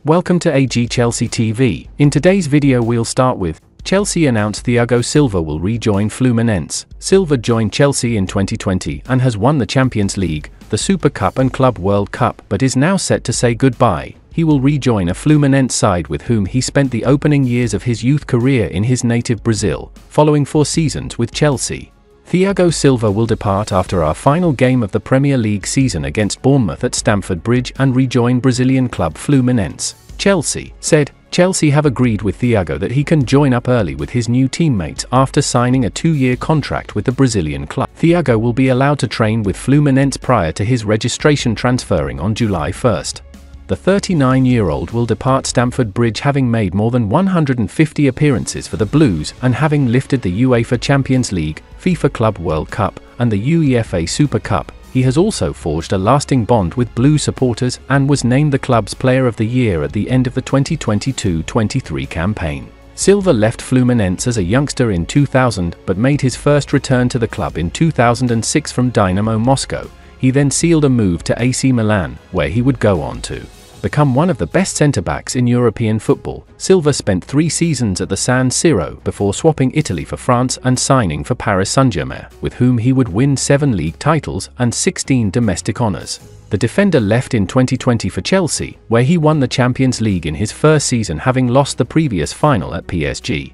Welcome to AG Chelsea TV. In today's video we'll start with Chelsea announced Thiago Silva will rejoin Fluminense. Silva joined Chelsea in 2020 and has won the Champions League, the Super Cup and Club World Cup, but is now set to say goodbye. He will rejoin a Fluminense side with whom he spent the opening years of his youth career in his native Brazil, following 4 seasons with Chelsea. Thiago Silva will depart after our final game of the Premier League season against Bournemouth at Stamford Bridge and rejoin Brazilian club Fluminense. Chelsea said, Chelsea have agreed with Thiago that he can join up early with his new teammates after signing a 2-year contract with the Brazilian club. Thiago will be allowed to train with Fluminense prior to his registration transferring on July 1st. The 39-year-old will depart Stamford Bridge having made more than 150 appearances for the Blues and having lifted the UEFA Champions League, FIFA Club World Cup, and the UEFA Super Cup. He has also forged a lasting bond with Blue supporters and was named the club's Player of the Year at the end of the 2022-23 campaign. Silva left Fluminense as a youngster in 2000 but made his first return to the club in 2006 from Dynamo Moscow. He then sealed a move to AC Milan, where he would go on to become one of the best centre-backs in European football. Silva spent 3 seasons at the San Siro before swapping Italy for France and signing for Paris Saint-Germain, with whom he would win 7 league titles and 16 domestic honours. The defender left in 2020 for Chelsea, where he won the Champions League in his first season, having lost the previous final at PSG.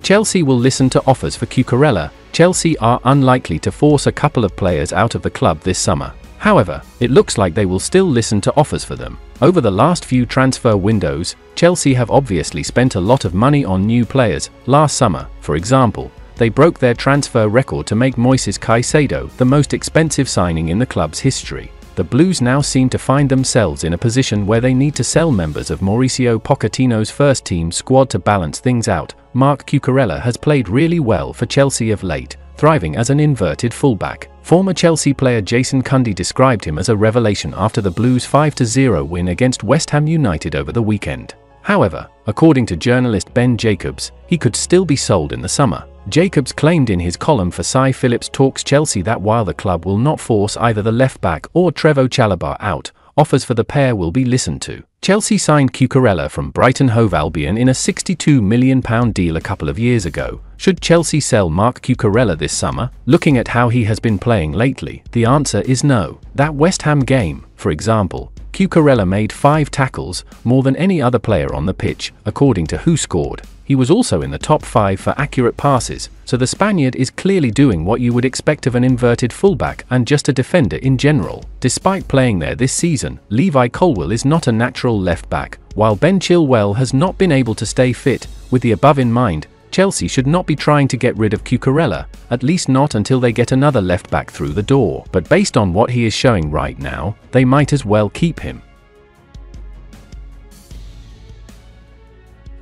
Chelsea will listen to offers for Cucurella. Chelsea are unlikely to force a couple of players out of the club this summer. However, it looks like they will still listen to offers for them. Over the last few transfer windows, Chelsea have obviously spent a lot of money on new players. Last summer, for example, they broke their transfer record to make Moises Caicedo the most expensive signing in the club's history. The Blues now seem to find themselves in a position where they need to sell members of Mauricio Pochettino's first-team squad to balance things out. Marc Cucurella has played really well for Chelsea of late, thriving as an inverted fullback. Former Chelsea player Jason Cundy described him as a revelation after the Blues' 5-0 win against West Ham United over the weekend. However, according to journalist Ben Jacobs, he could still be sold in the summer. Jacobs claimed in his column for Cy Phillips Talks Chelsea that while the club will not force either the left-back or Trevoh Chalobah out, offers for the pair will be listened to. Chelsea signed Cucurella from Brighton Hove Albion in a £62 million deal a couple of years ago. Should Chelsea sell Marc Cucurella this summer? Looking at how he has been playing lately, the answer is no. That West Ham game, for example, Cucurella made 5 tackles, more than any other player on the pitch, according to Who Scored. He was also in the top 5 for accurate passes, so the Spaniard is clearly doing what you would expect of an inverted fullback and just a defender in general. Despite playing there this season, Levi Colwill is not a natural left-back, while Ben Chilwell has not been able to stay fit. With the above in mind, Chelsea should not be trying to get rid of Cucurella, at least not until they get another left-back through the door. But based on what he is showing right now, they might as well keep him.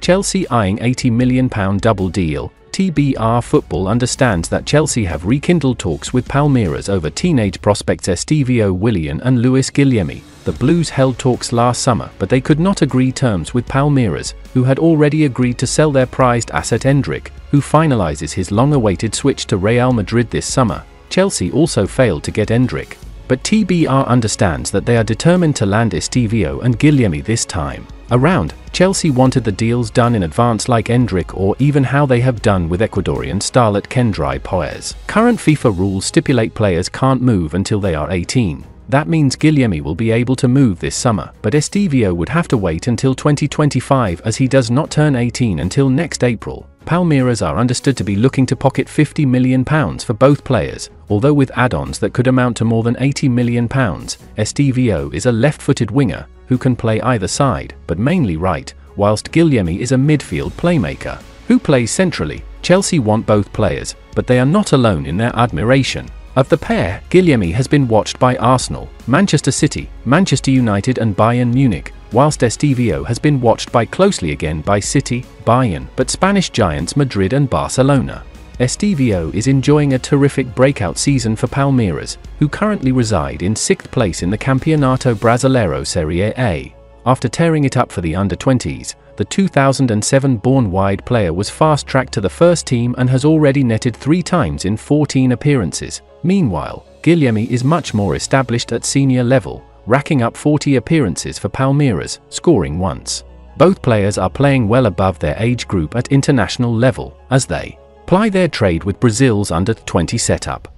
Chelsea eyeing £80 million double deal. TBR Football understands that Chelsea have rekindled talks with Palmeiras over teenage prospects Estevão Willian and Luis Guilherme. The Blues held talks last summer, but they could not agree terms with Palmeiras, who had already agreed to sell their prized asset Endrick, who finalizes his long-awaited switch to Real Madrid this summer. Chelsea also failed to get Endrick, but TBR understands that they are determined to land Estevão and Guilherme this time around. Chelsea wanted the deals done in advance like Endrick, or even how they have done with Ecuadorian starlet Kendry Poes. Current FIFA rules stipulate players can't move until they are 18. That means Guilherme will be able to move this summer, but Estevão would have to wait until 2025 as he does not turn 18 until next April. Palmeiras are understood to be looking to pocket £50 million for both players, although with add-ons that could amount to more than £80 million. Estevão is a left-footed winger who can play either side, but mainly right, whilst Guilherme is a midfield playmaker who plays centrally. Chelsea want both players, but they are not alone in their admiration of the pair. Guilherme has been watched by Arsenal, Manchester City, Manchester United and Bayern Munich, whilst Estevão has been watched closely again by City, Bayern, but Spanish giants Madrid and Barcelona. Estevão is enjoying a terrific breakout season for Palmeiras, who currently reside in 6th place in the Campeonato Brasileiro Serie A. After tearing it up for the under-20s, the 2007-born wide player was fast-tracked to the first team and has already netted 3 times in 14 appearances. Meanwhile, Guilherme is much more established at senior level, racking up 40 appearances for Palmeiras, scoring once. Both players are playing well above their age group at international level, as they ply their trade with Brazil's under-20 setup.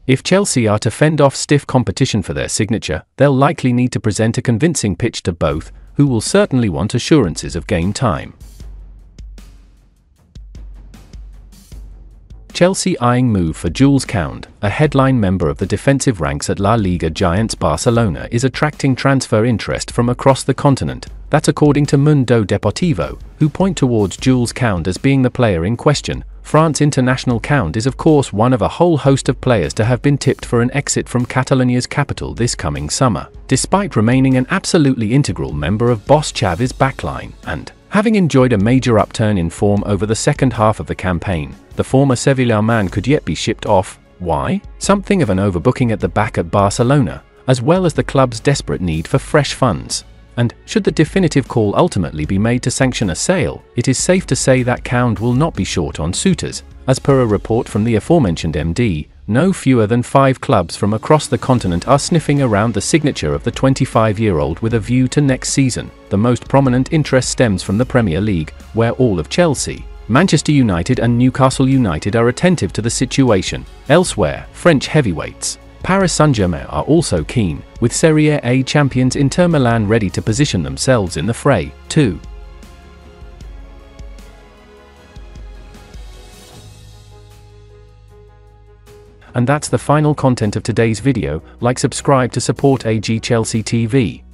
If Chelsea are to fend off stiff competition for their signature, they'll likely need to present a convincing pitch to both, who will certainly want assurances of game time. Chelsea eyeing move for Jules Koundé, a headline member of the defensive ranks at La Liga giants Barcelona, is attracting transfer interest from across the continent. That's according to Mundo Deportivo, who point towards Jules Koundé as being the player in question. France international Koundé is of course one of a whole host of players to have been tipped for an exit from Catalonia's capital this coming summer, despite remaining an absolutely integral member of boss Xavi's backline, and having enjoyed a major upturn in form over the second half of the campaign. The former Sevilla man could yet be shipped off. Why? Something of an overbooking at the back at Barcelona, as well as the club's desperate need for fresh funds. And, should the definitive call ultimately be made to sanction a sale, it is safe to say that Koundé will not be short on suitors. As per a report from the aforementioned MD, no fewer than 5 clubs from across the continent are sniffing around the signature of the 25-year-old with a view to next season. The most prominent interest stems from the Premier League, where all of Chelsea, Manchester United and Newcastle United are attentive to the situation. Elsewhere, French heavyweights Paris Saint-Germain are also keen, with Serie A champions Inter Milan ready to position themselves in the fray, too. And that's the final content of today's video. Like, subscribe to support AG Chelsea TV.